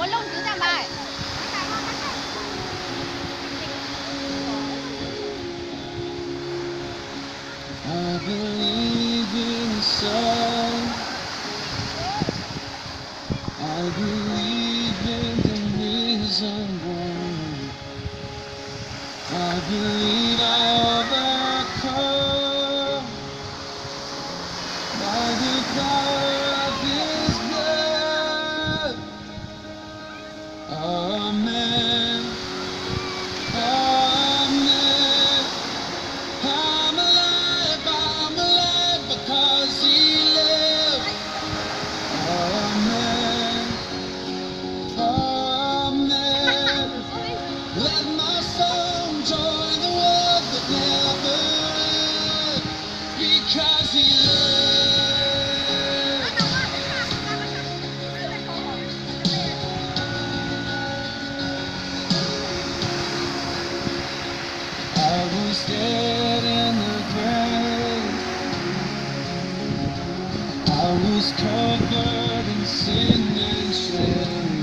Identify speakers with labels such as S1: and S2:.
S1: có lông chứ ra bài.
S2: I believe in the sun. I believe in the risen one. I believe I overcome by the power of His blood. Amen. Amen. I'm alive because He lives. Amen. Amen. Let my soul join the world that never ends because He lives. I was dead in the grave. I was covered in sin and shame.